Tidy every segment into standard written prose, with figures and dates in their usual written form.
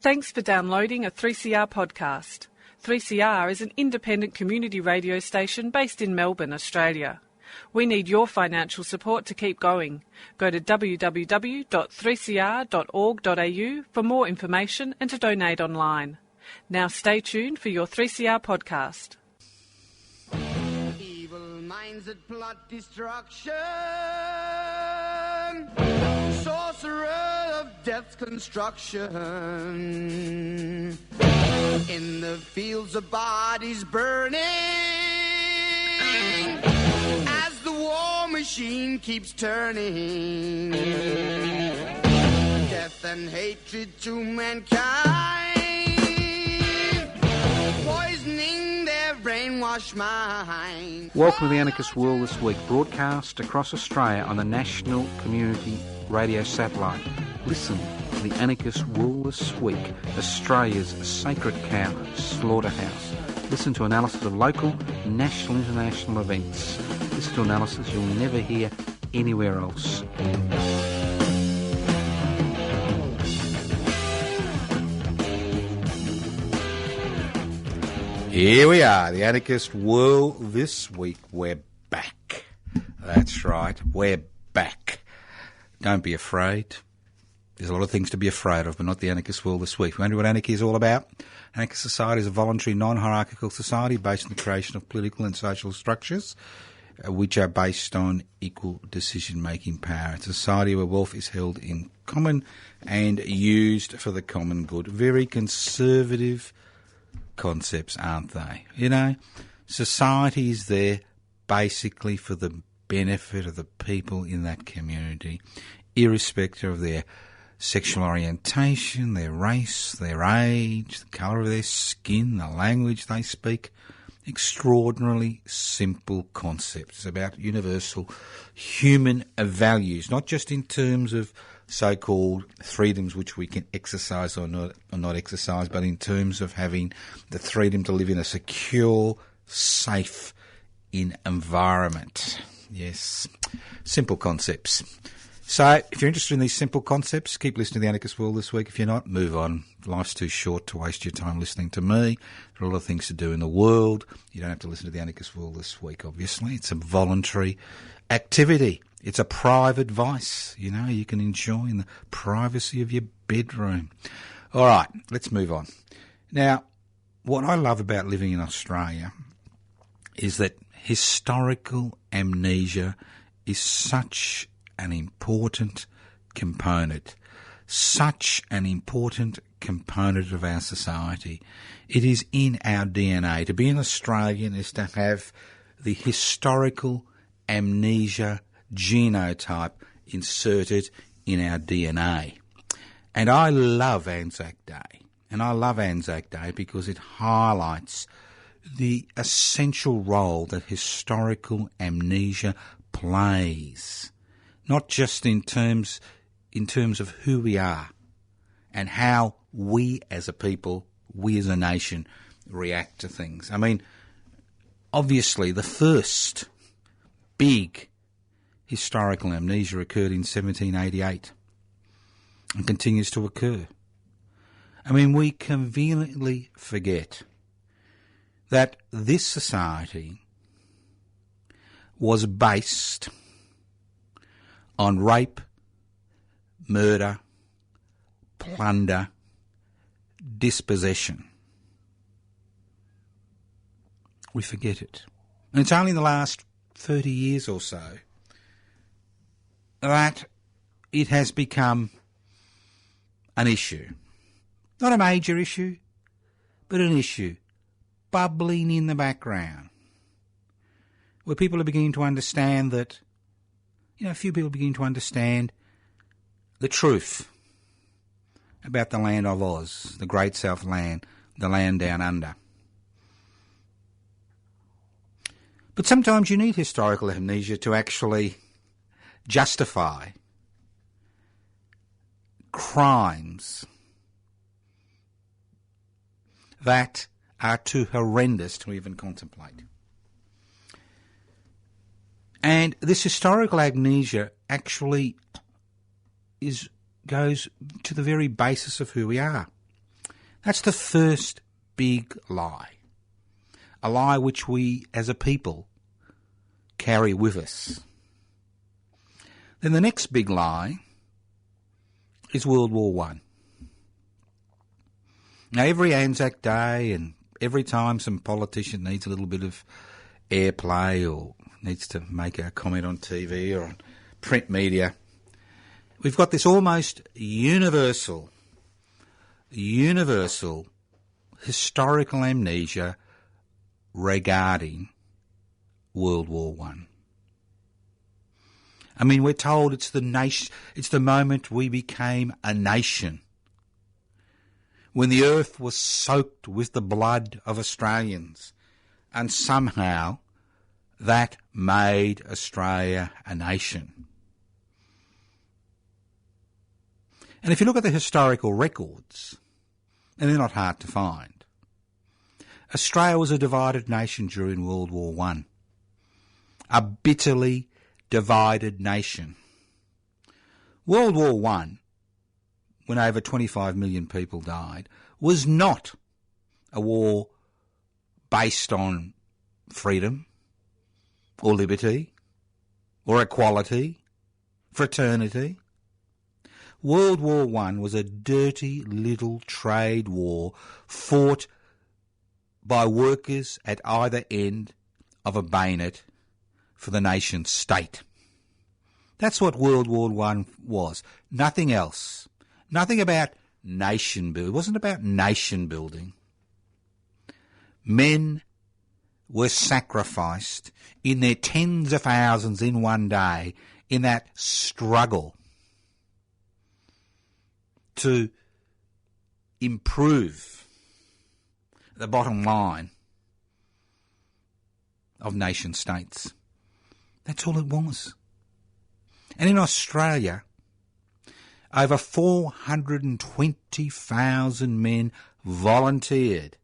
Thanks for downloading a 3CR podcast. 3CR is an independent community radio station based in Melbourne, Australia. We need your financial support to keep going. Go to www.3cr.org.au for more information and to donate online. Now stay tuned for your 3CR podcast. Evil minds that plot destruction, sorcerer of death's construction, in the fields of bodies burning, as the war machine keeps turning, death and hatred to mankind, poisoning their brainwashed mind. Welcome to the Anarchist World This Week, broadcast across Australia on the National Community Radio Satellite. Listen to the Anarchist World This Week, Australia's sacred cow slaughterhouse. Listen to analysis of local, national, international events. Listen to analysis you'll never hear anywhere else. Here we are, the Anarchist World This Week. We're back. That's right, we're back. Don't be afraid. There's a lot of things to be afraid of, but not the Anarchist World This Week. We wonder what anarchy is all about. Anarchist society is a voluntary, non-hierarchical society based on the creation of political and social structures which are based on equal decision-making power. It's a society where wealth is held in common and used for the common good. Very conservative concepts, aren't they? You know, society is there basically for the benefit of the people in that community, irrespective of their sexual orientation, their race, their age, the colour of their skin, the language they speak. Extraordinarily simple concepts about universal human values, not just in terms of so-called freedoms which we can exercise or not exercise, but in terms of having the freedom to live in a secure, safe environment. Yes, simple concepts. So if you're interested in these simple concepts, keep listening to the Anarchist World This Week. If you're not, move on. Life's too short to waste your time listening to me. There are a lot of things to do in the world. You don't have to listen to the Anarchist World This Week, obviously. It's a voluntary activity. It's a private vice, you know, you can enjoy in the privacy of your bedroom. All right, let's move on. Now, what I love about living in Australia is that historical amnesia is such an important component, of our society. It is in our DNA. To be an Australian is to have the historical amnesia genotype inserted in our DNA. And I love Anzac Day. And I love Anzac Day because it highlights the essential role that historical amnesia plays, not just in terms of who we are and how we as a people, we as a nation react to things. I mean, obviously the first big historical amnesia occurred in 1788 and continues to occur. I mean, we conveniently forget that this society was based on rape, murder, plunder, dispossession. We forget it. And it's only in the last 30 years or so that it has become an issue. Not a major issue, but an issue bubbling in the background, where people are beginning to understand that, a few people are beginning to understand the truth about the land of Oz, the Great South Land, the land down under. But sometimes you need historical amnesia to actually justify crimes that are too horrendous to even contemplate. And this historical amnesia actually goes to the very basis of who we are. That's the first big lie. A lie which we, as a people, carry with us. Then the next big lie is World War One. Now, every Anzac Day and every time some politician needs a little bit of airplay or needs to make a comment on TV or on print media, we've got this almost universal historical amnesia regarding World War One. I mean, we're told it's the moment we became a nation, when the earth was soaked with the blood of Australians, and somehow that made Australia a nation. And if you look at the historical records, and they're not hard to find, Australia was a divided nation during World War One, a bitterly divided nation. World War One, when over 25 million people died, was not a war based on freedom or liberty or equality, fraternity. World War One was a dirty little trade war fought by workers at either end of a bayonet for the nation state. That's what World War One was. Nothing else. Nothing about nation building. It wasn't about nation building. Men were sacrificed in their tens of thousands in one day in that struggle to improve the bottom line of nation states. That's all it was. And in Australia, over 420,000 men volunteered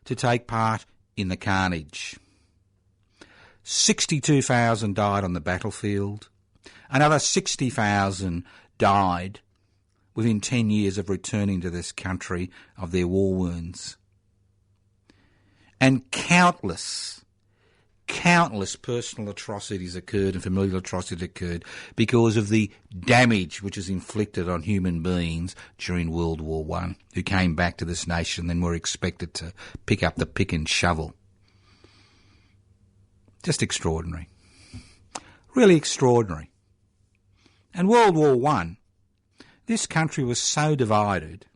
to take part in the carnage. 62,000 died on the battlefield. Another 60,000 died within 10 years of returning to this country of their war wounds. And countless personal atrocities occurred and familial atrocities occurred because of the damage which was inflicted on human beings during World War One, who came back to this nation and were expected to pick up the pick and shovel. Just extraordinary. Really extraordinary. And World War One, this country was so divided.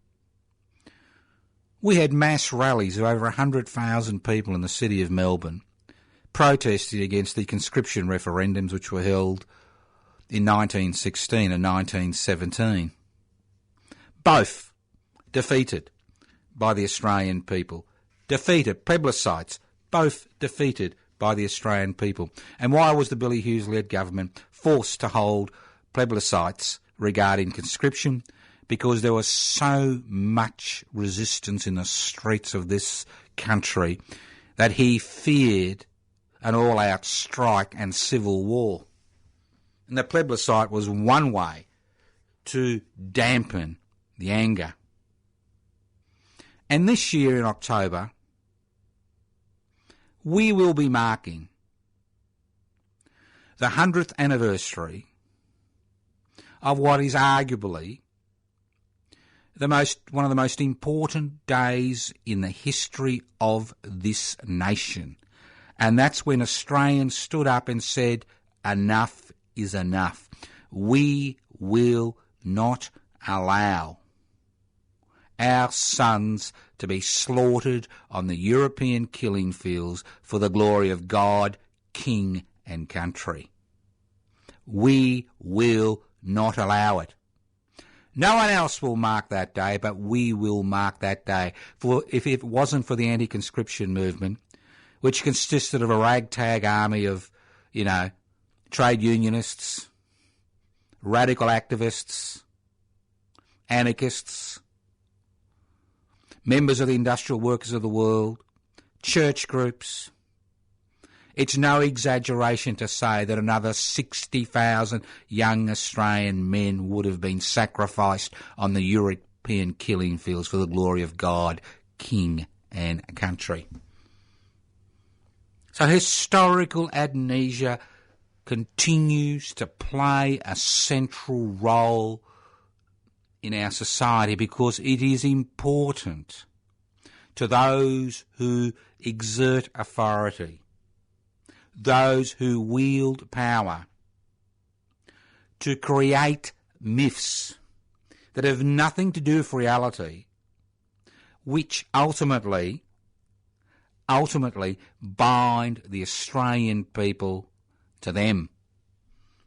We had mass rallies of over 100,000 people in the city of Melbourne protesting against the conscription referendums which were held in 1916 and 1917. Both defeated by the Australian people. Defeated. Plebiscites. Both defeated by the Australian people. And why was the Billy Hughes-led government forced to hold plebiscites regarding conscription? Because there was so much resistance in the streets of this country that he feared an all-out strike and civil war. And the plebiscite was one way to dampen the anger. And this year in October, we will be marking the 100th anniversary of what is arguably one of the most important days in the history of this nation. And that's when Australians stood up and said, enough is enough. We will not allow our sons to be slaughtered on the European killing fields for the glory of God, King and country. We will not allow it. No one else will mark that day, but we will mark that day. For if it wasn't for the anti-conscription movement, which consisted of a ragtag army of, trade unionists, radical activists, anarchists, members of the industrial workers of the world, church groups. It's no exaggeration to say that another 60,000 young Australian men would have been sacrificed on the European killing fields for the glory of God, King and country. So historical amnesia continues to play a central role in our society because it is important to those who exert authority, those who wield power, to create myths that have nothing to do with reality, which ultimately bind the Australian people to them.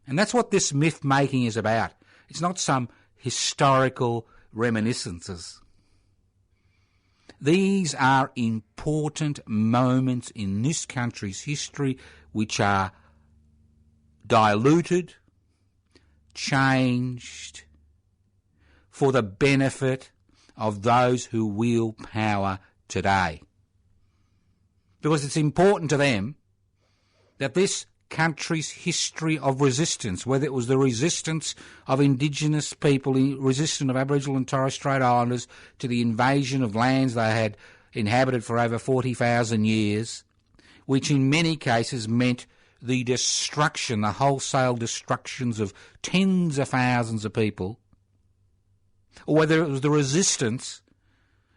And that's what this myth making is about. It's not some historical reminiscences. These are important moments in this country's history which are diluted, changed for the benefit of those who wield power today. Because it's important to them that this country's history of resistance, whether it was the resistance of Indigenous people, resistance of Aboriginal and Torres Strait Islanders to the invasion of lands they had inhabited for over 40,000 years, which in many cases meant the destruction, the wholesale destructions of tens of thousands of people, or whether it was the resistance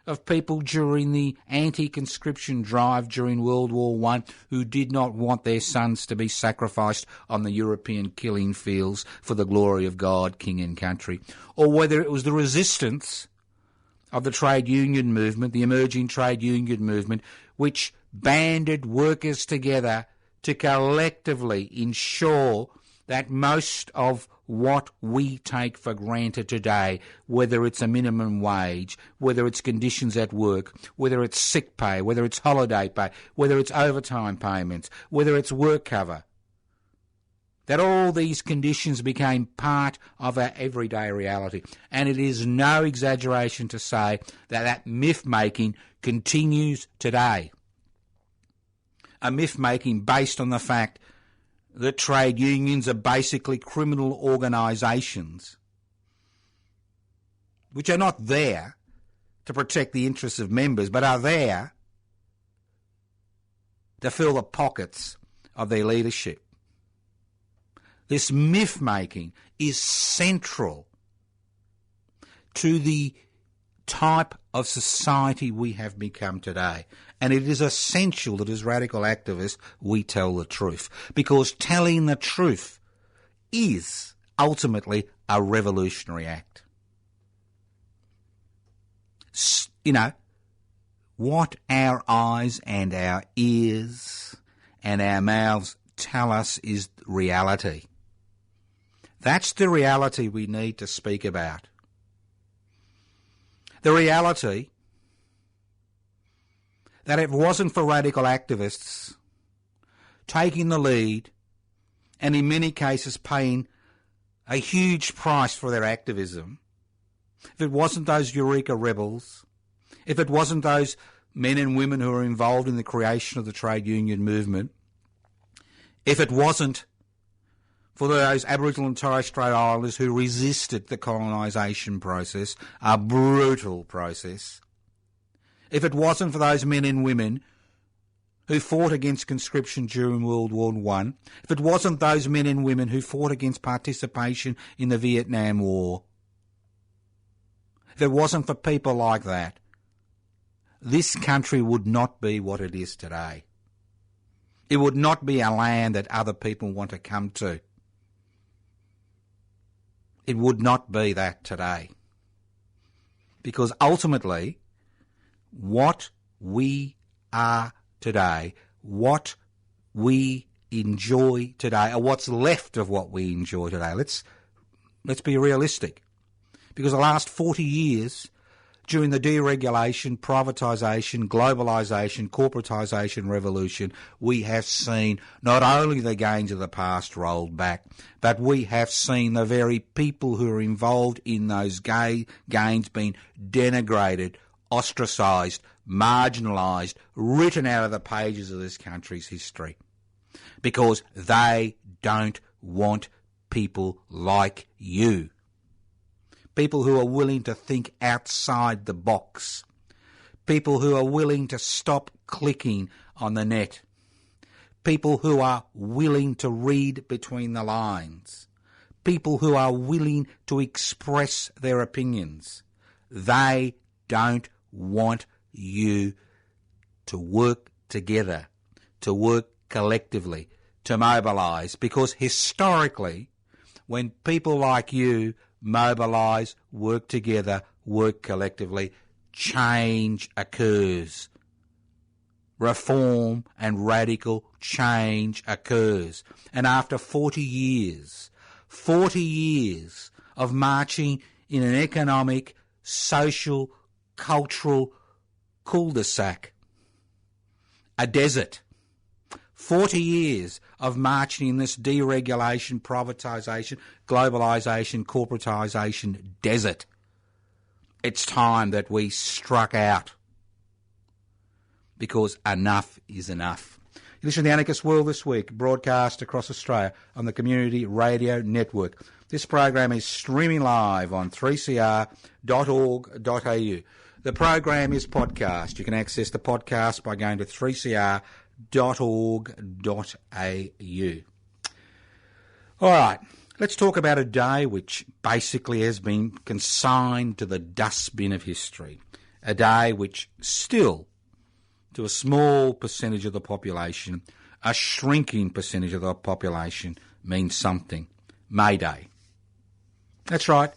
of people during the anti-conscription drive during World War I who did not want their sons to be sacrificed on the European killing fields for the glory of God, King and country, or whether it was the resistance of the trade union movement, the emerging trade union movement, which banded workers together to collectively ensure that most of what we take for granted today, whether it's a minimum wage, whether it's conditions at work, whether it's sick pay, whether it's holiday pay, whether it's overtime payments, whether it's work cover, that all these conditions became part of our everyday reality. And it is no exaggeration to say that that myth-making continues today. A myth-making based on the fact that trade unions are basically criminal organisations which are not there to protect the interests of members, but are there to fill the pockets of their leadership. This myth-making is central to the type of society we have become today. And it is essential that as radical activists we tell the truth, because telling the truth is ultimately a revolutionary act. You know, what our eyes and our ears and our mouths tell us is reality. That's the reality we need to speak about. The reality that if it wasn't for radical activists taking the lead and in many cases paying a huge price for their activism, if it wasn't those Eureka rebels, if it wasn't those men and women who were involved in the creation of the trade union movement, if it wasn't for those Aboriginal and Torres Strait Islanders who resisted the colonisation process, a brutal process, if it wasn't for those men and women who fought against conscription during World War I, if it wasn't those men and women who fought against participation in the Vietnam War, if it wasn't for people like that, this country would not be what it is today. It would not be a land that other people want to come to. It would not be that today. Because ultimately, what we are today, what we enjoy today, or what's left of what we enjoy today, let's be realistic. Because the last 40 years, during the deregulation, privatisation, globalisation, corporatisation revolution, we have seen not only the gains of the past rolled back, but we have seen the very people who are involved in those gains being denigrated, ostracised, marginalised, written out of the pages of this country's history. Because they don't want people like you. people who are willing to think outside the box, people who are willing to stop clicking on the net, people who are willing to read between the lines, people who are willing to express their opinions. They don't want you to work together, to work collectively, to mobilise, because historically, when people like you mobilise, work together, work collectively, change occurs. Reform and radical change occurs. And after 40 years of marching in an economic, social, cultural cul-de-sac, a desert, 40 years of marching in this deregulation, privatisation, globalisation, corporatisation desert, it's time that we struck out, because enough is enough. You listen to The Anarchist World This Week, broadcast across Australia on the Community Radio Network. This program is streaming live on 3cr.org.au. The program is podcast. You can access the podcast by going to 3cr.org.au. All right, let's talk about a day which basically has been consigned to the dustbin of history. A day which still, to a small percentage of the population, a shrinking percentage of the population, means something. May Day. That's right,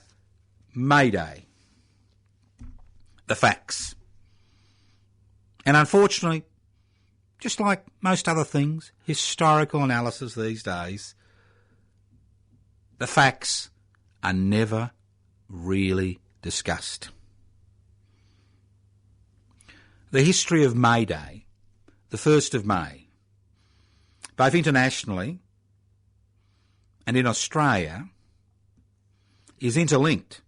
May Day. The facts. And unfortunately, just like most other things, historical analysis these days, the facts are never really discussed. The history of May Day, the 1st of May, both internationally and in Australia, is interlinked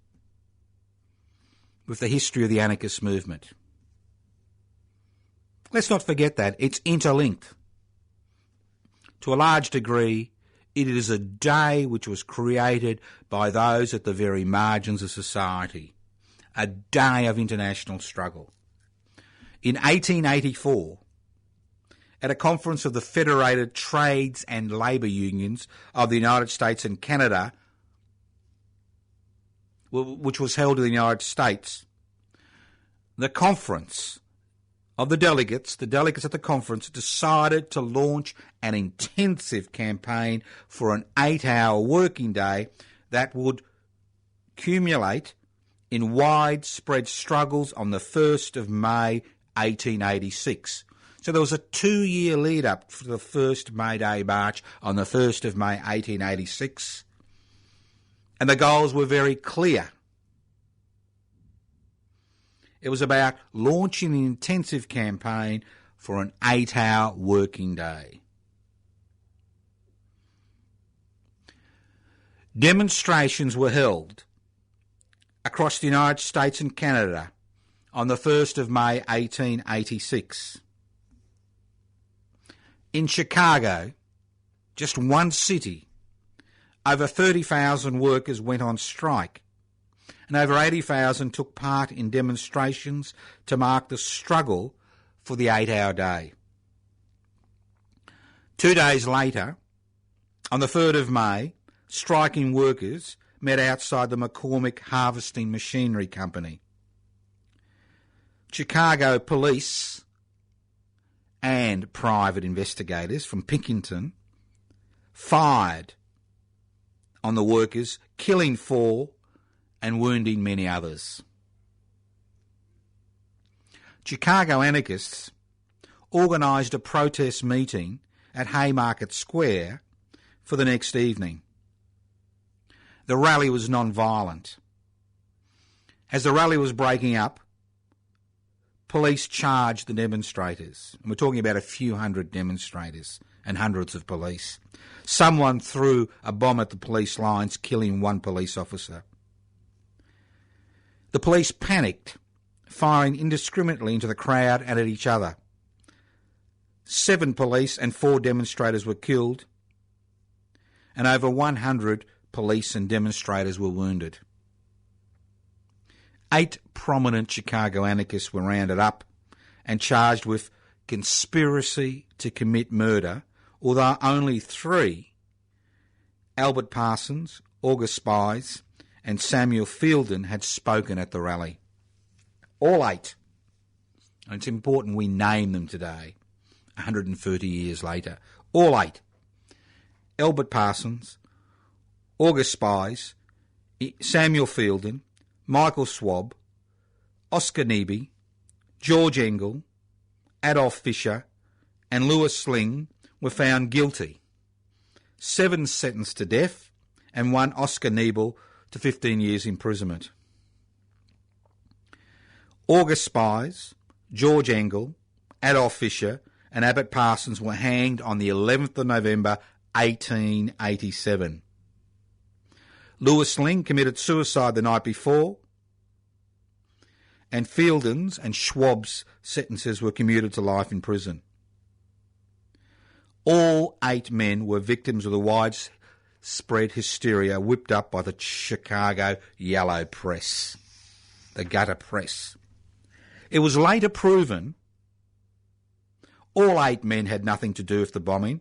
with the history of the anarchist movement. Let's not forget that. It's interlinked. To a large degree, it is a day which was created by those at the very margins of society, a day of international struggle. In 1884, at a conference of the Federated Trades and Labour Unions of the United States and Canada, which was held in the United States, the conference of the delegates at the conference decided to launch an intensive campaign for an 8-hour working day that would culminate in widespread struggles on the 1st of May 1886. So there was a 2-year lead up for the first May Day march on the 1st of May 1886. And the goals were very clear. It was about launching an intensive campaign for an 8-hour working day. Demonstrations were held across the United States and Canada on the 1st of May 1886. In Chicago, just one city, over 30,000 workers went on strike, and over 80,000 took part in demonstrations to mark the struggle for the 8-hour day. 2 days later, on the 3rd of May, striking workers met outside the McCormick Harvesting Machinery Company. Chicago police and private investigators from Pinkerton fired on the workers, killing 4 and wounding many others. Chicago anarchists organised a protest meeting at Haymarket Square for the next evening. The rally was non-violent. As the rally was breaking up, police charged the demonstrators. And we're talking about a few hundred demonstrators and hundreds of police. Someone threw a bomb at the police lines, killing 1 police officer. The police panicked, firing indiscriminately into the crowd and at each other. 7 police and 4 demonstrators were killed, and over 100 police and demonstrators were wounded. 8 prominent Chicago anarchists were rounded up and charged with conspiracy to commit murder, although only 3, Albert Parsons, August Spies and Samuel Fielden, had spoken at the rally. All 8. And it's important we name them today, 130 years later. All 8. Albert Parsons, August Spies, Samuel Fielden, Michael Schwab, Oscar Neebe, George Engel, Adolf Fischer and Louis Sling were found guilty. 7 sentenced to death and 1, Oscar Neebe, to 15 years imprisonment. August Spies, George Engel, Adolf Fischer and Abbott Parsons were hanged on the 11th of November 1887. Louis Sling committed suicide the night before, and Fielden's and Schwab's sentences were commuted to life in prison. All 8 men were victims of the widespread hysteria whipped up by the Chicago yellow press, the gutter press. It was later proven all 8 men had nothing to do with the bombing,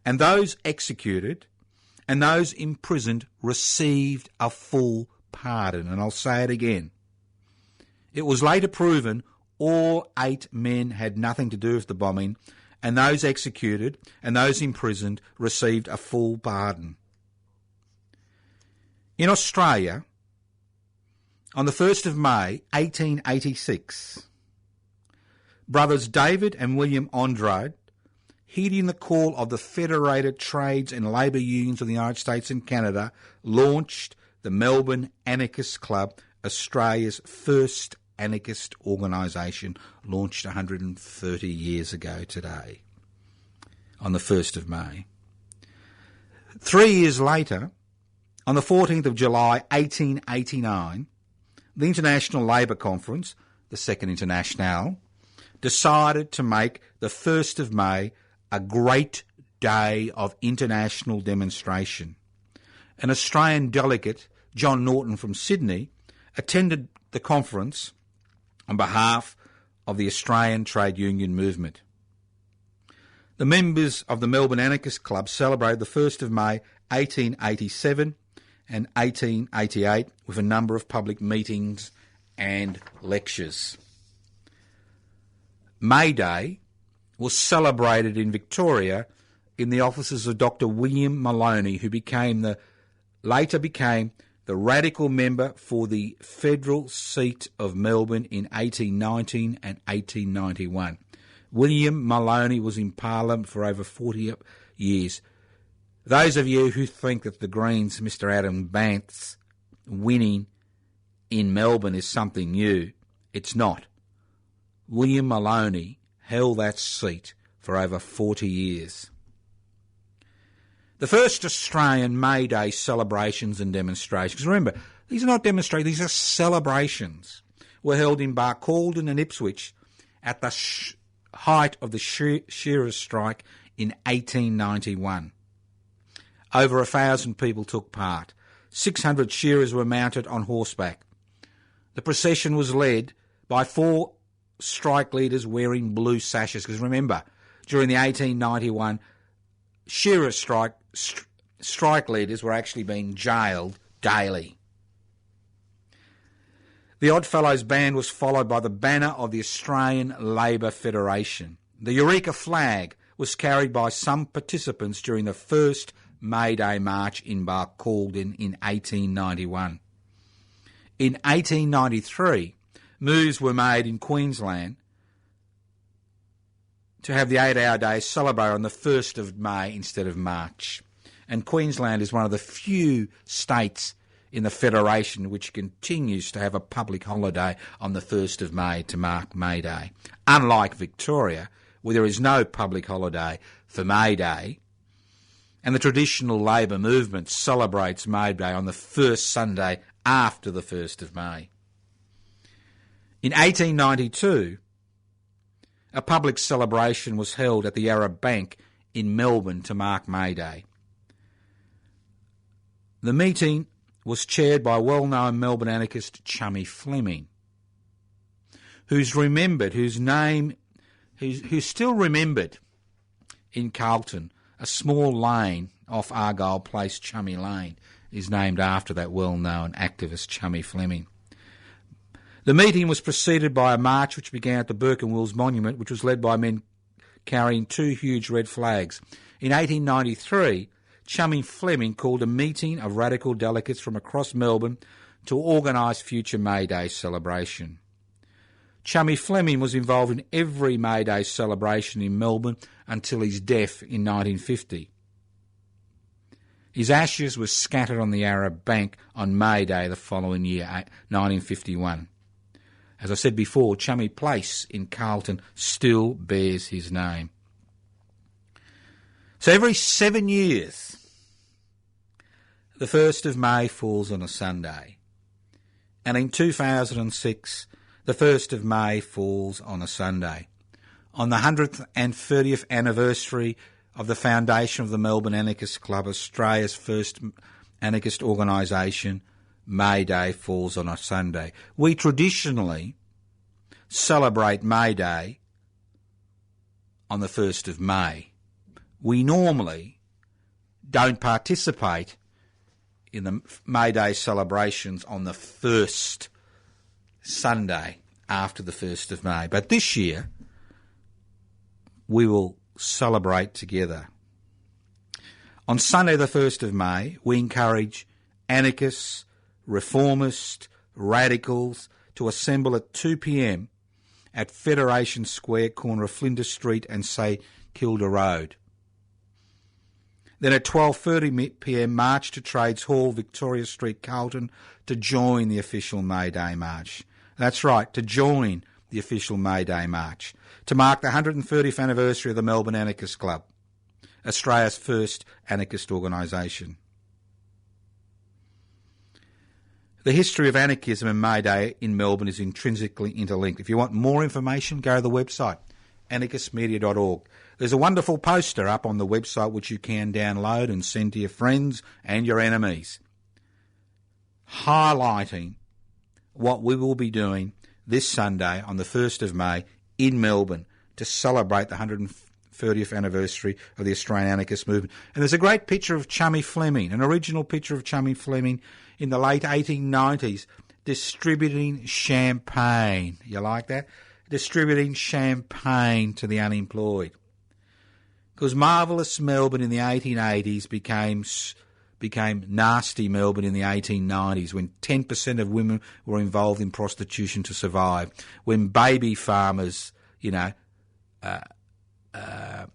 and those executed and those imprisoned received a full pardon. And I'll say it again. It was later proven all 8 men had nothing to do with the bombing, and those executed and those imprisoned received a full pardon. In Australia, on the 1st of May 1886, brothers David and William Andrade, heeding the call of the Federated Trades and Labour Unions of the United States and Canada, launched the Melbourne Anarchist Club, Australia's first anarchist organisation, launched 130 years ago today, on the 1st of May. 3 years later, on the 14th of July 1889, the International Labour Conference, the Second Internationale, decided to make the 1st of May a great day of international demonstration. An Australian delegate, John Norton from Sydney, attended the conference on behalf of the Australian trade union movement. The members of the Melbourne Anarchist Club celebrated the 1st of May 1887 and 1888 with a number of public meetings and lectures. May Day was celebrated in Victoria in the offices of Dr. William Maloney, who later became the radical member for the federal seat of Melbourne in 1819 and 1891. William Maloney was in Parliament for over 40 years. Those of you who think that the Greens, Mr. Adam Banks, winning in Melbourne is something new, it's not. William Maloney held that seat for over 40 years. The first Australian May Day celebrations and demonstrations, remember, these are not demonstrations, these are celebrations, were held in Barcaldine and Ipswich at the height of the shearers' strike in 1891. Over 1,000 people took part. 600 shearers were mounted on horseback. The procession was led by 4 strike leaders wearing blue sashes, because remember, during the 1891 shearers' strike leaders were actually being jailed daily. The Oddfellows Band was followed by the banner of the Australian Labour Federation. The Eureka flag was carried by some participants during the first May Day march in Barcaldine in 1891. In 1893, moves were made in Queensland to have the 8-hour day celebrated on the 1st of May instead of March. And Queensland is one of the few states in the Federation which continues to have a public holiday on the 1st of May to mark May Day. Unlike Victoria, where there is no public holiday for May Day, and the traditional Labour movement celebrates May Day on the first Sunday after the 1st of May. In 1892, a public celebration was held at the Arab Bank in Melbourne to mark May Day. The meeting was chaired by well-known Melbourne anarchist Chummy Fleming, who's still remembered in Carlton. A small lane off Argyle Place, Chummy Lane, is named after that well-known activist Chummy Fleming. The meeting was preceded by a march which began at the Burke and Wills Monument, which was led by men carrying two huge red flags. In 1893, Chummy Fleming called a meeting of radical delegates from across Melbourne to organise future May Day celebration. Chummy Fleming was involved in every May Day celebration in Melbourne until his death in 1950. His ashes were scattered on the Arab Bank on May Day the following year, 1951. As I said before, Chummy Place in Carlton still bears his name. So every 7 years, the 1st of May falls on a Sunday. And in 2006, the 1st of May falls on a Sunday. On the 100th and 30th anniversary of the foundation of the Melbourne Anarchist Club, Australia's first anarchist organisation, May Day falls on a Sunday. We traditionally celebrate May Day on the 1st of May. We normally don't participate in the May Day celebrations on the first Sunday after the 1st of May. But this year, we will celebrate together. On Sunday the 1st of May, we encourage anarchists, reformists, radicals to assemble at 2 p.m. at Federation Square, corner of Flinders Street and St Kilda Road. Then at 12:30 p.m, march to Trades Hall, Victoria Street, Carlton, to join the official May Day march. That's right, to join the official May Day march, to mark the 130th anniversary of the Melbourne Anarchist Club, Australia's first anarchist organisation. The history of anarchism and May Day in Melbourne is intrinsically interlinked. If you want more information, go to the website, anarchistmedia.org. There's a wonderful poster up on the website which you can download and send to your friends and your enemies, highlighting what we will be doing this Sunday on the 1st of May in Melbourne to celebrate the 130th anniversary of the Australian anarchist movement. And there's a great picture of Chummy Fleming, an original picture of Chummy Fleming in the late 1890s, distributing champagne. You like that? Distributing champagne to the unemployed. Because marvellous Melbourne in the 1880s became nasty Melbourne in the 1890s, when 10% of women were involved in prostitution to survive, when baby farmers,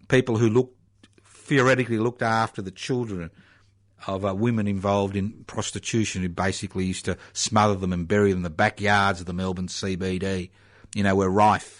people who theoretically looked after the children of women involved in prostitution, who basically used to smother them and bury them in the backyards of the Melbourne CBD, were rife.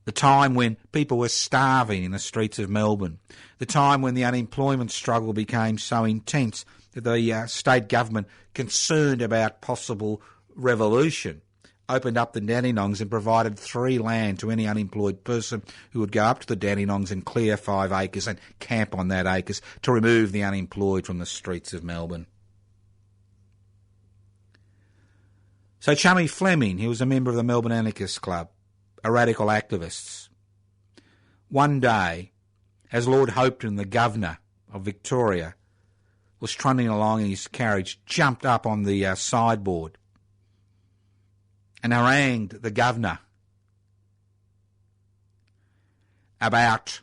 The time when people were starving in the streets of Melbourne. The time when the unemployment struggle became so intense that the state government, concerned about possible revolution, opened up the Dandenongs and provided free land to any unemployed person who would go up to the Dandenongs and clear 5 acres and camp on that acres to remove the unemployed from the streets of Melbourne. So Chummy Fleming, he was a member of the Melbourne Anarchist Club, a radical activist. One day, as Lord Hopetoun, the Governor of Victoria, was trundling along in his carriage, jumped up on the sideboard and harangued the Governor about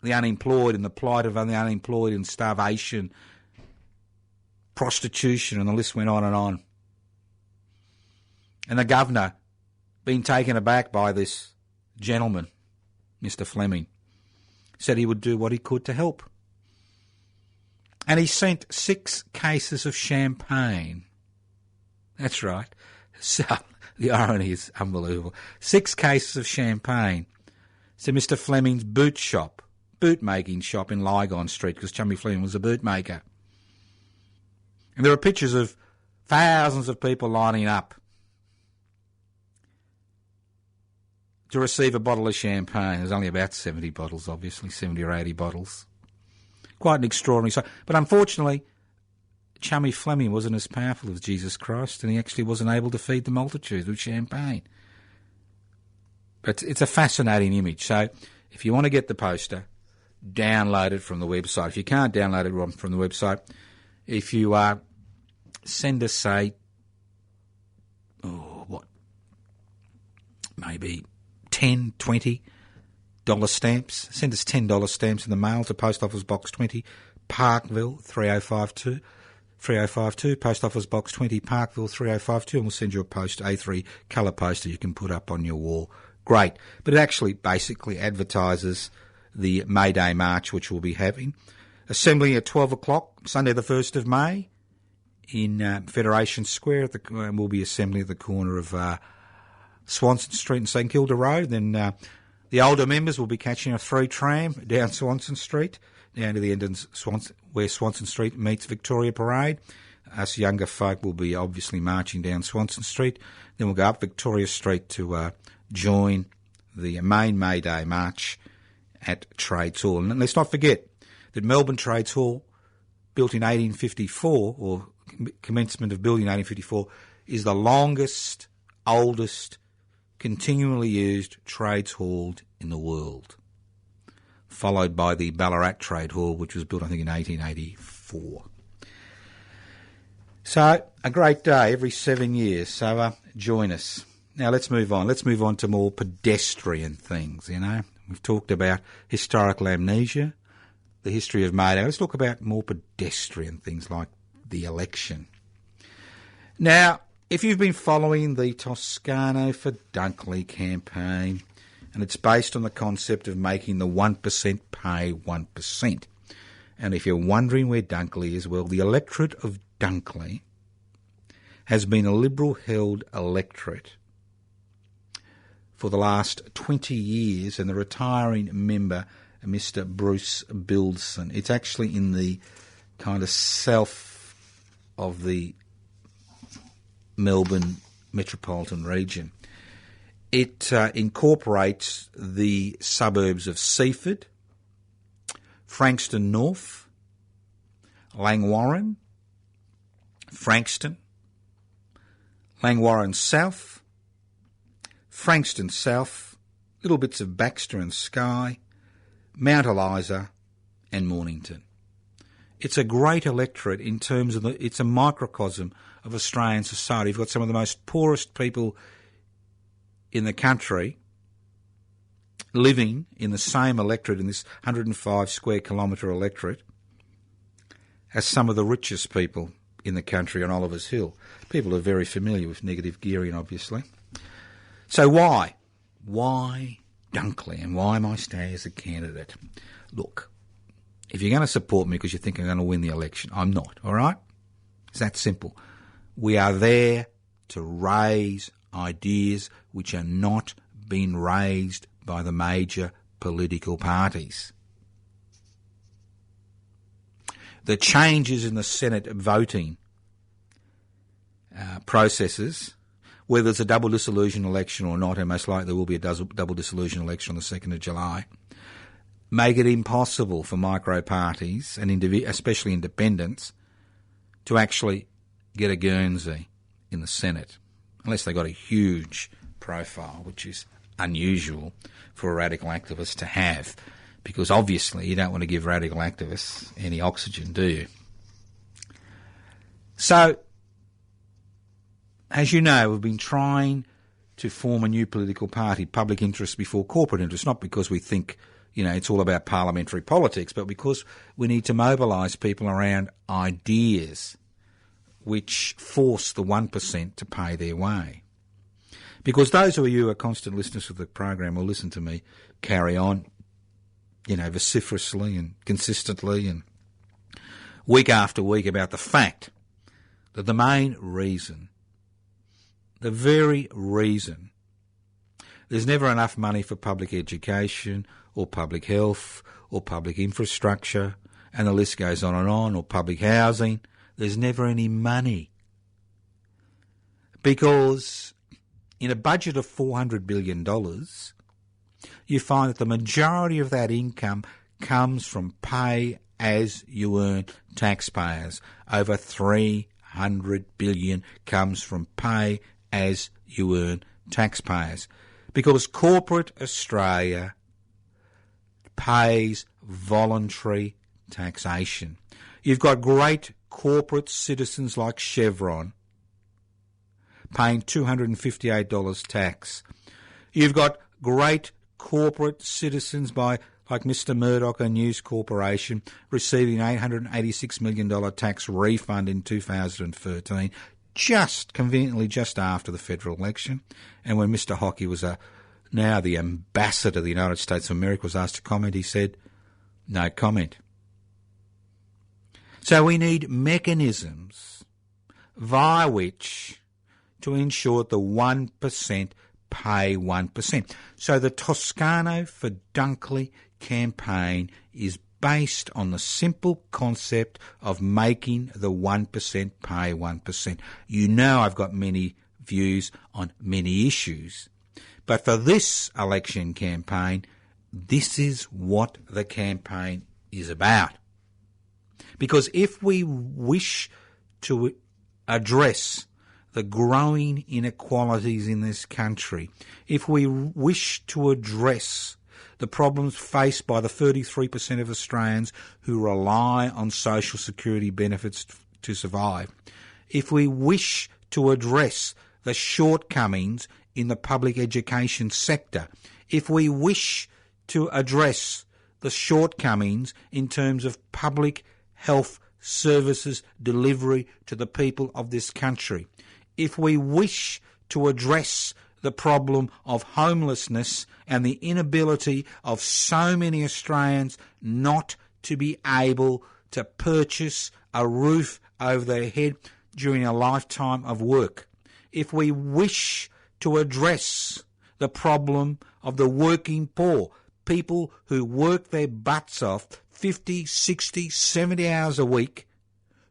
the unemployed and the plight of the unemployed and starvation, prostitution, and the list went on and on. And the Governor, being taken aback by this gentleman, Mr. Fleming, said he would do what he could to help. And he sent 6 cases of champagne. That's right. So the irony is unbelievable. 6 cases of champagne to Mr. Fleming's boot-making shop in Lygon Street, because Chummy Fleming was a bootmaker. And there are pictures of thousands of people lining up to receive a bottle of champagne. There's only about 70 bottles, obviously, 70 or 80 bottles. quite an extraordinary sight. But unfortunately, Chummy Fleming wasn't as powerful as Jesus Christ, and he actually wasn't able to feed the multitudes with champagne. But it's a fascinating image. So if you want to get the poster, download it from the website. If you can't download it from the website, if you send us, say, maybe $10, $20 stamps. Send us $10 stamps in the mail to Post Office Box 20, Parkville 3052, Post Office Box 20, Parkville 3052, and we'll send you a A3 colour poster you can put up on your wall. Great. But it actually basically advertises the May Day March, which we'll be having. Assembly at 12 o'clock, Sunday the 1st of May, in Federation Square. We'll be assembling at the corner of Swanson Street and St Kilda Road. Then the older members will be catching a 3 tram down Swanson Street, down to the end of where Swanson Street meets Victoria Parade. Us younger folk will be obviously marching down Swanson Street. Then we'll go up Victoria Street to join the main May Day March at Trades Hall. And let's not forget that Melbourne Trades Hall, built in 1854, or commencement of building in 1854, is the longest, oldest, continually used trades hall in the world, followed by the Ballarat Trade Hall, which was built, I think, in 1884. So, a great day every 7 years, so join us. Now, let's move on. Let's move on to more pedestrian things, you know. We've talked about historical amnesia, the history of May Day. Let's talk about more pedestrian things like the election. Now, if you've been following the Toscano for Dunkley campaign, and it's based on the concept of making the 1% pay 1%. And if you're wondering where Dunkley is, well, the electorate of Dunkley has been a Liberal-held electorate for the last 20 years, and the retiring member, Mr. Bruce Bildson. It's actually in the kind of south of the Melbourne metropolitan region. It incorporates the suburbs of Seaford, Frankston North, Langwarrin, Frankston, Langwarrin South, Frankston South, little bits of Baxter and Skye, Mount Eliza and Mornington. It's a great electorate in terms of it's a microcosm of Australian society. You've got some of the most poorest people in the country living in the same electorate, in this 105 square kilometre electorate, as some of the richest people in the country on Oliver's Hill. People are very familiar with negative gearing, obviously. So why? Why Dunkley, and why am I staying as a candidate? Look, if you're going to support me because you think I'm going to win the election, I'm not, all right? It's that simple. We are there to raise ideas which are not being raised by the major political parties. The changes in the Senate voting processes, whether it's a double dissolution election or not, and most likely there will be a double dissolution election on the 2nd of July, make it impossible for micro parties, and especially independents, to actually get a Guernsey in the Senate, unless they've got a huge profile, which is unusual for a radical activist to have, because obviously you don't want to give radical activists any oxygen, do you? So, as you know, we've been trying to form a new political party, public interest before corporate interest, not because we think, it's all about parliamentary politics, but because we need to mobilise people around ideas which force the 1% to pay their way. Because those of you who are constant listeners of the program will listen to me carry on, vociferously and consistently and week after week about the fact that the main reason, the very reason, there's never enough money for public education or public health or public infrastructure, and the list goes on, or public housing. There's never any money. Because in a budget of $400 billion, you find that the majority of that income comes from pay as you earn taxpayers. Over $300 billion comes from pay as you earn taxpayers. Because corporate Australia pays voluntary taxation. You've got great corporate citizens like Chevron paying $258 tax. You've got great corporate citizens like Mr Murdoch and News Corporation receiving $886 million tax refund in 2013, conveniently just after the federal election. And when Mr Hockey was now the ambassador of the United States of America was asked to comment, he said, no comment. So we need mechanisms via which to ensure the 1% pay 1%. So the Toscano for Dunkley campaign is based on the simple concept of making the 1% pay 1%. You know I've got many views on many issues, but for this election campaign, this is what the campaign is about. Because if we wish to address the growing inequalities in this country, if we wish to address the problems faced by the 33% of Australians who rely on social security benefits to survive, if we wish to address the shortcomings in the public education sector, if we wish to address the shortcomings in terms of public health services delivery to the people of this country, if we wish to address the problem of homelessness and the inability of so many Australians not to be able to purchase a roof over their head during a lifetime of work, if we wish to address the problem of the working poor, people who work their butts off 50, 60, 70 hours a week,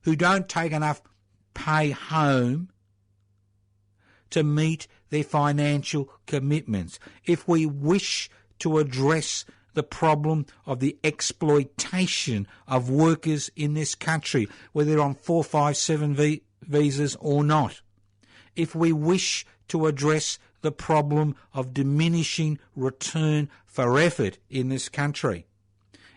who don't take enough pay home to meet their financial commitments, if we wish to address the problem of the exploitation of workers in this country, whether they're on 457 visas or not, if we wish to address the problem of diminishing return for effort in this country,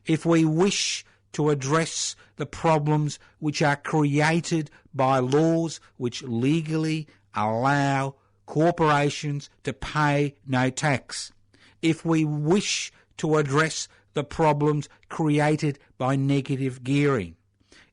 if we wish to address the problems which are created by laws which legally allow corporations to pay no tax, if we wish to address the problems created by negative gearing,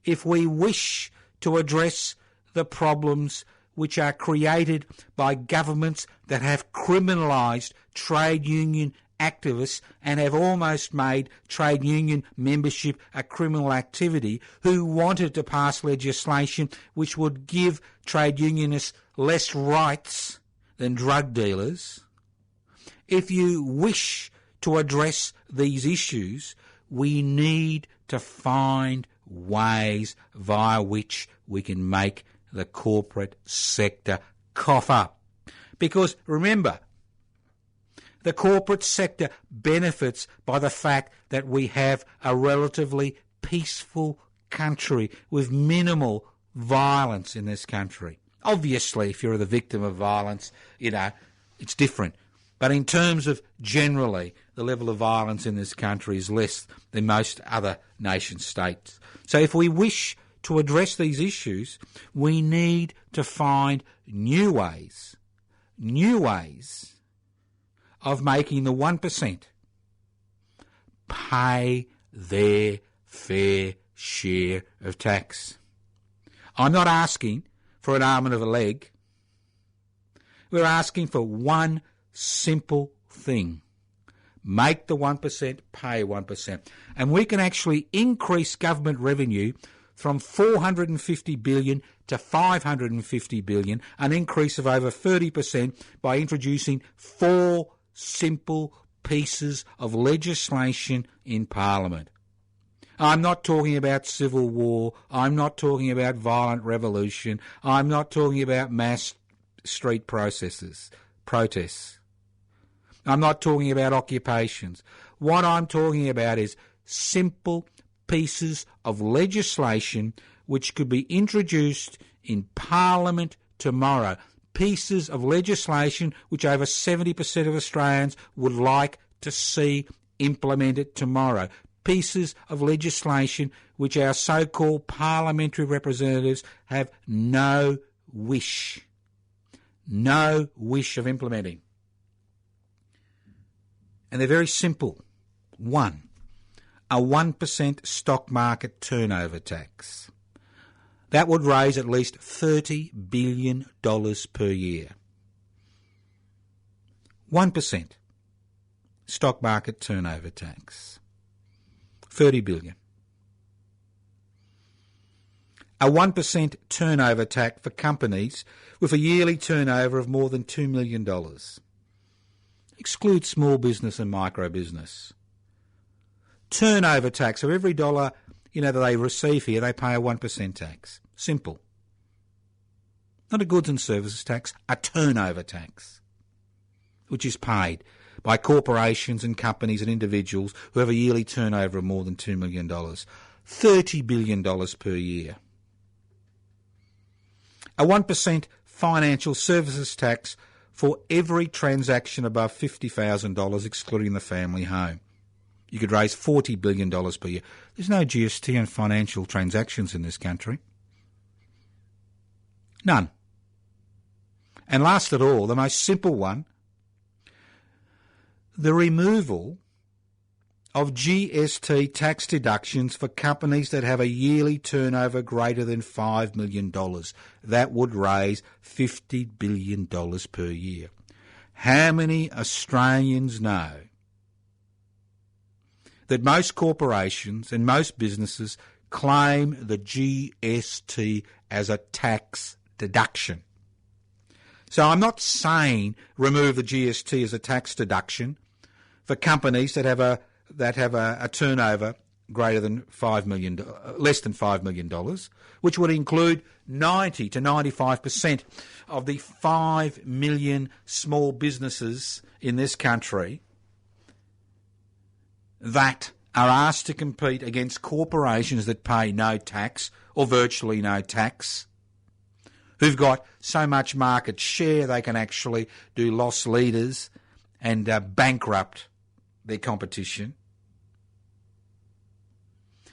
if we wish to address the problems which are created by governments that have criminalised trade union activists and have almost made trade union membership a criminal activity, who wanted to pass legislation which would give trade unionists less rights than drug dealers. If you wish to address these issues, we need to find ways via which we can make the corporate sector cough up. Because remember, the corporate sector benefits by the fact that we have a relatively peaceful country with minimal violence in this country. Obviously, if you're the victim of violence, it's different. But in terms of generally, the level of violence in this country is less than most other nation states. So if we wish to address these issues, we need to find new ways of making the 1% pay their fair share of tax. I'm not asking for an arm and a leg. We're asking for one simple thing. Make the 1% pay 1%. And we can actually increase government revenue from $450 billion to $550 billion, an increase of over 30% by introducing 4 simple pieces of legislation in Parliament. I'm not talking about civil war. I'm not talking about violent revolution. I'm not talking about mass street protests. I'm not talking about occupations. What I'm talking about is simple pieces of legislation which could be introduced in Parliament tomorrow. Pieces of legislation which over 70% of Australians would like to see implemented tomorrow. Pieces of legislation which our so-called parliamentary representatives have no wish of implementing. And they're very simple. One, a 1% stock market turnover tax. That would raise at least $30 billion per year. 1% stock market turnover tax. $30 billion. A 1% turnover tax for companies with a yearly turnover of more than $2 million. Exclude small business and micro business. Turnover tax. So every dollar that they receive here, they pay a 1% tax. Simple. Not a goods and services tax, a turnover tax, which is paid by corporations and companies and individuals who have a yearly turnover of more than $2 million. $30 billion per year. A 1% financial services tax for every transaction above $50,000, excluding the family home. You could raise $40 billion per year. There's no GST on financial transactions in this country. None. And last of all, the most simple one, the removal of GST tax deductions for companies that have a yearly turnover greater than $5 million. That would raise $50 billion per year. How many Australians know that most corporations and most businesses claim the GST as a tax deduction? So I'm not saying remove the GST as a tax deduction for companies that have a turnover greater than $5 million, less than $5 million, which would include 90 to 95% of the 5 million small businesses in this country that are asked to compete against corporations that pay no tax or virtually no tax, who've got so much market share they can actually do loss leaders and bankrupt their competition.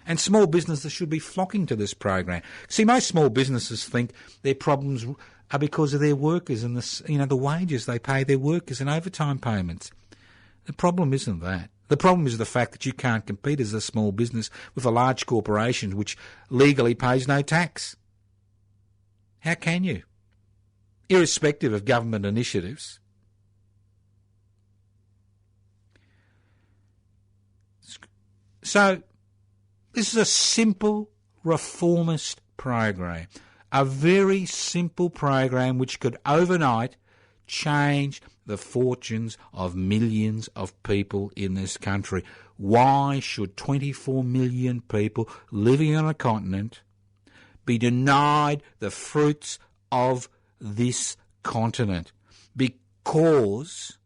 And small businesses should be flocking to this program. See, most small businesses think their problems are because of their workers and the wages they pay their workers and overtime payments. The problem isn't that. The problem is the fact that you can't compete as a small business with a large corporation which legally pays no tax. How can you? Irrespective of government initiatives. So, this is a simple reformist program. A very simple program which could overnight change the fortunes of millions of people in this country. Why should 24 million people living on a continent be denied the fruits of this continent? Because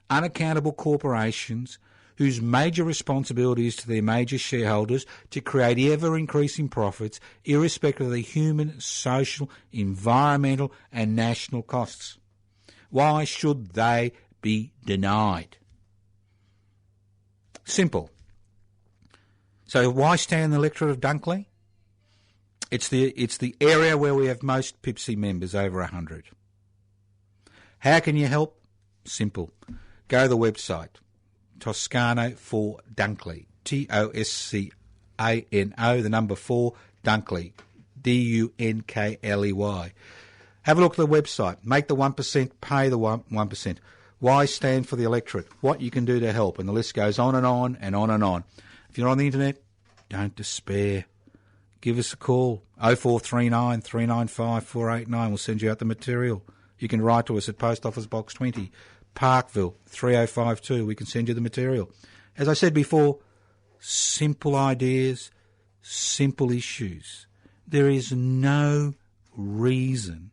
unaccountable corporations whose major responsibility is to their major shareholders to create ever-increasing profits, irrespective of the human, social, environmental and national costs. Why should they be denied? Simple. So why stay in the electorate of Dunkley? It's the area where we have most PIPSI members, over 100. How can you help? Simple. Go to the website, Toscano for Dunkley, Toscano, the number 4, Dunkley, Dunkley. Have a look at the website. Make the 1%, pay the 1%. Why stand for the electorate? What you can do to help. And the list goes on and on and on and on. If you're on the internet, don't despair. Give us a call, 0439 395 489. We'll send you out the material. You can write to us at Post Office Box 20, Parkville 3052. We can send you the material. As I said before, simple ideas, simple issues. There is no reason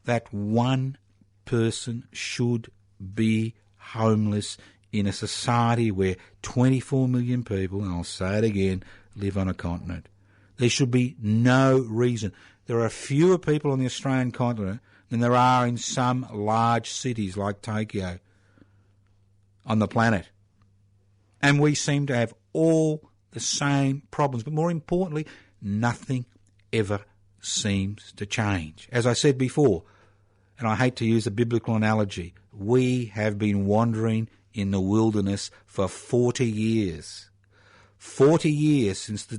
that one person should be homeless in a society where 24 million people, and I'll say it again, live on a continent. There should be no reason. There are fewer people on the Australian continent than there are in some large cities like Tokyo on the planet. And we seem to have all the same problems. But more importantly, nothing ever seems to change. As I said before, and I hate to use a biblical analogy, we have been wandering in the wilderness for 40 years. 40 years since the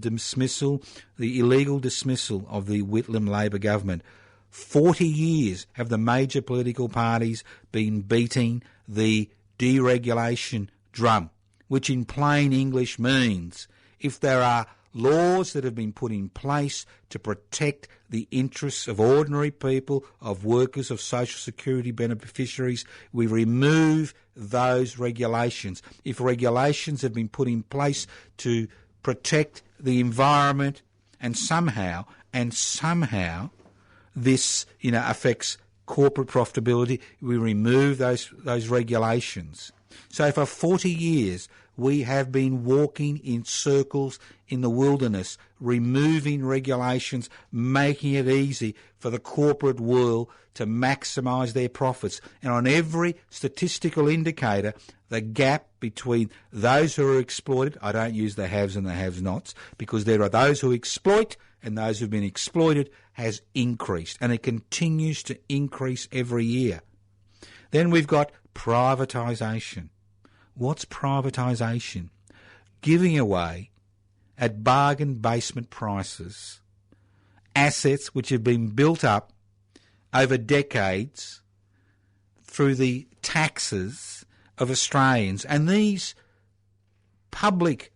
illegal dismissal of the Whitlam Labor government. 40 years have the major political parties been beating the deregulation drum, which in plain English means if there are laws that have been put in place to protect the interests of ordinary people, of workers, of social security beneficiaries, we remove those regulations. If regulations have been put in place to protect the environment and somehow this, affects corporate profitability, we remove those regulations. So for 40 years, we have been walking in circles in the wilderness, removing regulations, making it easy for the corporate world to maximise their profits. And on every statistical indicator, the gap between those who are exploited, I don't use the haves and the have-nots, because there are those who exploit and those who've been exploited, has increased. And it continues to increase every year. Then we've got privatisation. What's privatisation? Giving away at bargain basement prices assets which have been built up over decades through the taxes of Australians. And these public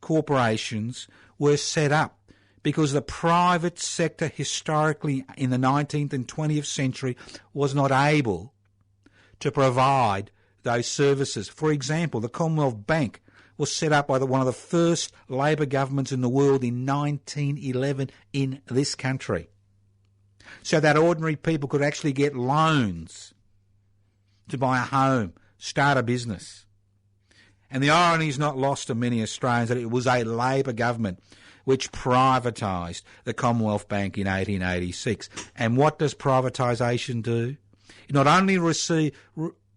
corporations were set up because the private sector historically in the 19th and 20th century was not able to provide those services. For example, the Commonwealth Bank was set up by one of the first Labor governments in the world in 1911 in this country, so that ordinary people could actually get loans to buy a home, start a business. And the irony is not lost to many Australians that it was a Labor government which privatised the Commonwealth Bank in 1886. And what does privatisation do? It not only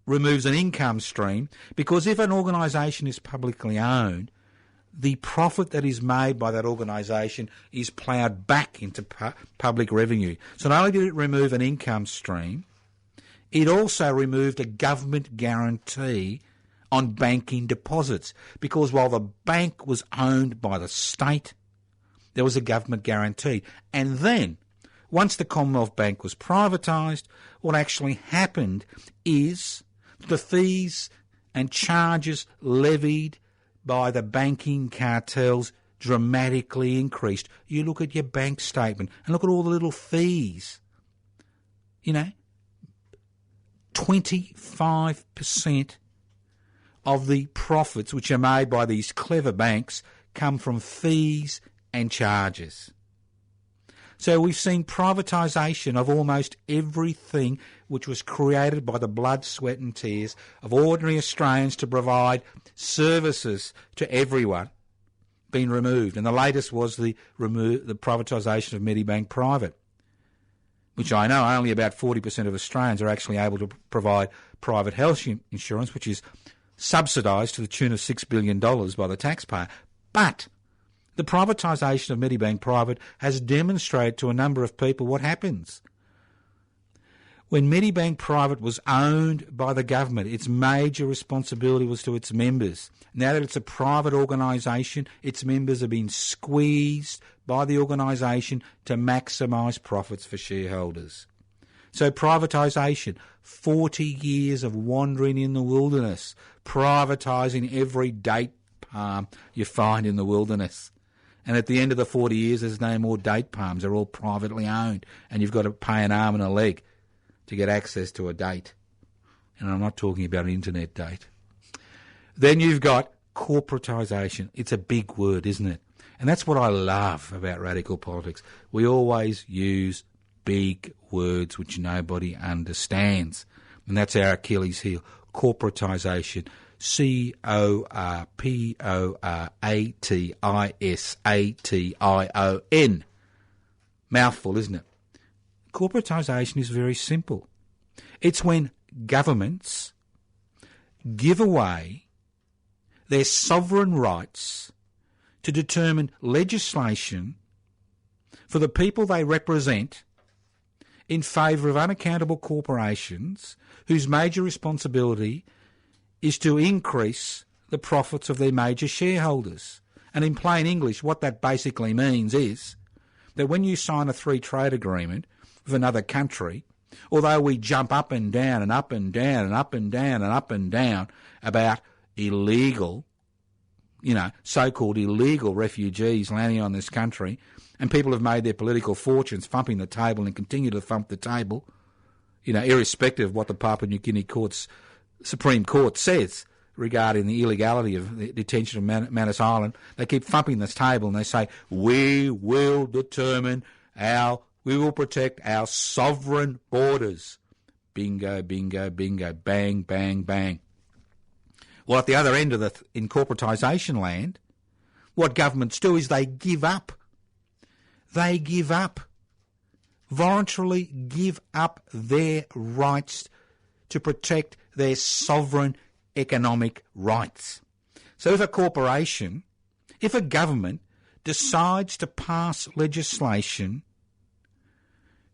removes an income stream, because if an organisation is publicly owned, the profit that is made by that organisation is ploughed back into public revenue. So not only did it remove an income stream, it also removed a government guarantee on banking deposits, because while the bank was owned by the state, there was a government guarantee. And then, once the Commonwealth Bank was privatised, what actually happened is the fees and charges levied by the banking cartels dramatically increased. You look at your bank statement and look at all the little fees. 25% of the profits which are made by these clever banks come from fees and charges. So we've seen privatisation of almost everything which was created by the blood, sweat and tears of ordinary Australians to provide services to everyone being removed. And the latest was the privatisation of Medibank Private, which I know only about 40% of Australians are actually able to provide private health insurance, which is subsidised to the tune of $6 billion by the taxpayer. But the privatisation of Medibank Private has demonstrated to a number of people what happens. When Medibank Private was owned by the government, its major responsibility was to its members. Now that it's a private organisation, its members are being squeezed by the organisation to maximise profits for shareholders. So privatisation, 40 years of wandering in the wilderness, privatising every date palm you find in the wilderness. And at the end of the 40 years, there's no more date palms. They're all privately owned. And you've got to pay an arm and a leg to get access to a date. And I'm not talking about an internet date. Then you've got corporatisation. It's a big word, isn't it? And that's what I love about radical politics. We always use big words which nobody understands. And that's our Achilles heel. Corporatisation. corporatisation. Mouthful, isn't it? Corporatisation is very simple. It's when governments give away their sovereign rights to determine legislation for the people they represent in favour of unaccountable corporations whose major responsibility is to increase the profits of their major shareholders. And in plain English, what that basically means is that when you sign a free trade agreement with another country, although we jump up and down and up and down and up and down and up and down about illegal, so-called illegal refugees landing on this country, and people have made their political fortunes thumping the table and continue to thump the table, irrespective of what the Papua New Guinea Supreme Court says regarding the illegality of the detention of Manus Island. They keep thumping this table and they say, we will protect our sovereign borders. Bingo, bingo, bingo, bang, bang, bang. Well, at the other end of in corporatisation land, what governments do is they give up. They give up, voluntarily give up their rights to protect their sovereign economic rights. So if a government decides to pass legislation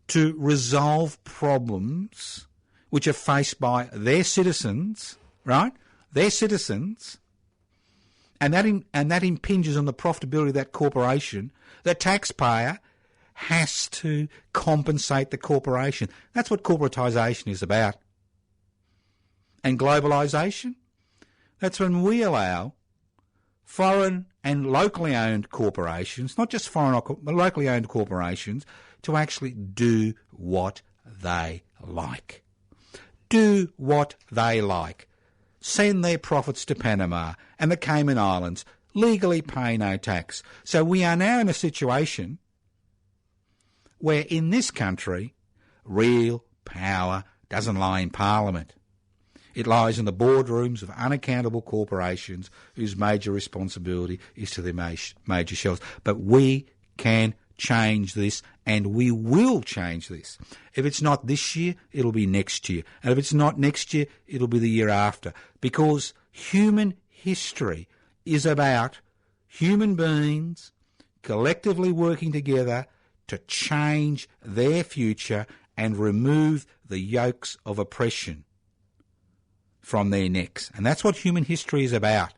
to resolve problems which are faced by their citizens, right? Their citizens, and that impinges on the profitability of that corporation, the taxpayer has to compensate the corporation. That's what corporatisation is about. And globalisation, that's when we allow foreign and locally owned corporations, not just foreign but locally owned corporations, to actually do what they like. Do what they like. Send their profits to Panama and the Cayman Islands, legally pay no tax. So we are now in a situation where in this country, real power doesn't lie in Parliament. It lies in the boardrooms of unaccountable corporations whose major responsibility is to their major shareholders. But we can change this, and we will change this. If it's not this year, it'll be next year. And if it's not next year, it'll be the year after. Because human history is about human beings collectively working together to change their future and remove the yokes of oppression from their necks. And that's what human history is about.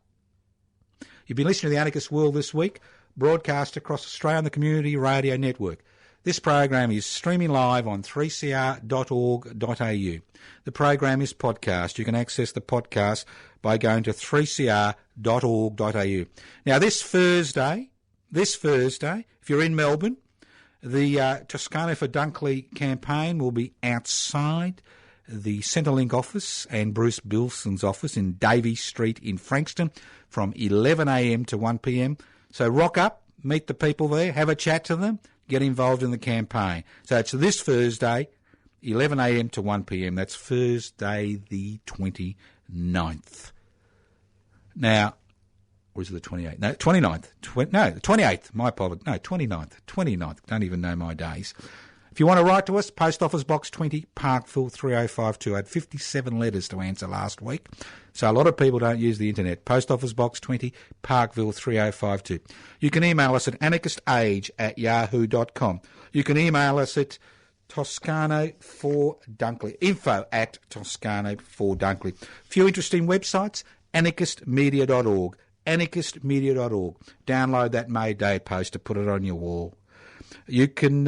You've been listening to The Anarchist World this week, broadcast across Australia on the Community Radio Network. This program is streaming live on 3cr.org.au. The program is podcast. You can access the podcast by going to 3cr.org.au. Now, this Thursday, if you're in Melbourne, the Toscano for Dunkley campaign will be outside the Centrelink office and Bruce Bilson's office in Davey Street in Frankston from 11am to 1pm. So rock up, meet the people there, have a chat to them, get involved in the campaign. So it's this Thursday, 11am to 1pm. That's Thursday the 29th. Now, or is it the 28th? No, 29th. The 28th. My apologies. No, 29th. Don't even know my days. If you want to write to us, Post Office Box 20, Parkville 30528. I had 57 letters to answer last week, so a lot of people don't use the internet. Post Office Box 20, Parkville 3052. You can email us at anarchistage@yahoo.com. You can email us at Toscano4Dunkley, info@Toscano4Dunkley. A few interesting websites, anarchistmedia.org, anarchistmedia.org. Download that May Day poster, put it on your wall. You can...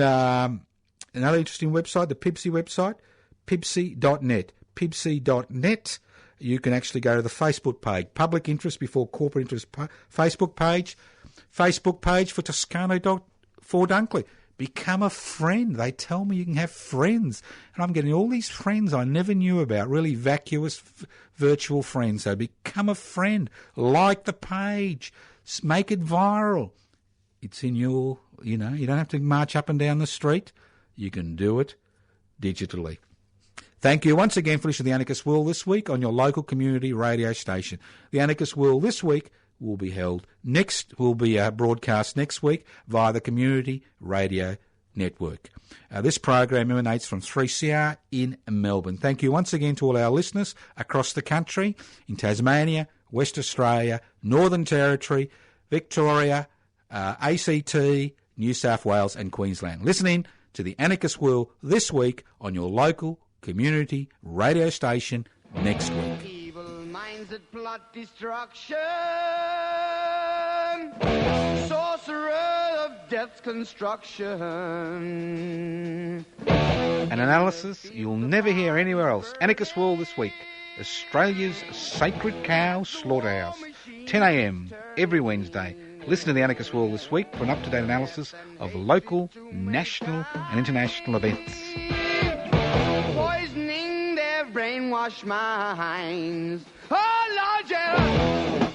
another interesting website, the Pibsy website, pibsy.net. Pibsy.net. You can actually go to the Facebook page, Public Interest Before Corporate Interest Facebook page for Toscano for Dunkley. Become a friend. They tell me you can have friends. And I'm getting all these friends I never knew about, really vacuous virtual friends. So become a friend. Like the page. Make it viral. It's in your, you don't have to march up and down the street. You can do it digitally. Thank you once again for listening to The Anarchist World this week on your local community radio station. The Anarchist World this week will be broadcast next week via the Community Radio Network. This program emanates from 3CR in Melbourne. Thank you once again to all our listeners across the country, in Tasmania, West Australia, Northern Territory, Victoria, ACT, New South Wales and Queensland. Listening to The Anarchist World this week on your local community radio station next week. Evil minds that plot destruction, sorcerer of death's construction. An analysis you'll never hear anywhere else. Anarchist World this week. Australia's sacred cow slaughterhouse. 10 a.m. every Wednesday. Listen to The Anarchist World this week for an up-to-date analysis of local, national and international events. Poisoning their brainwashed minds. Oh, Lord, yeah.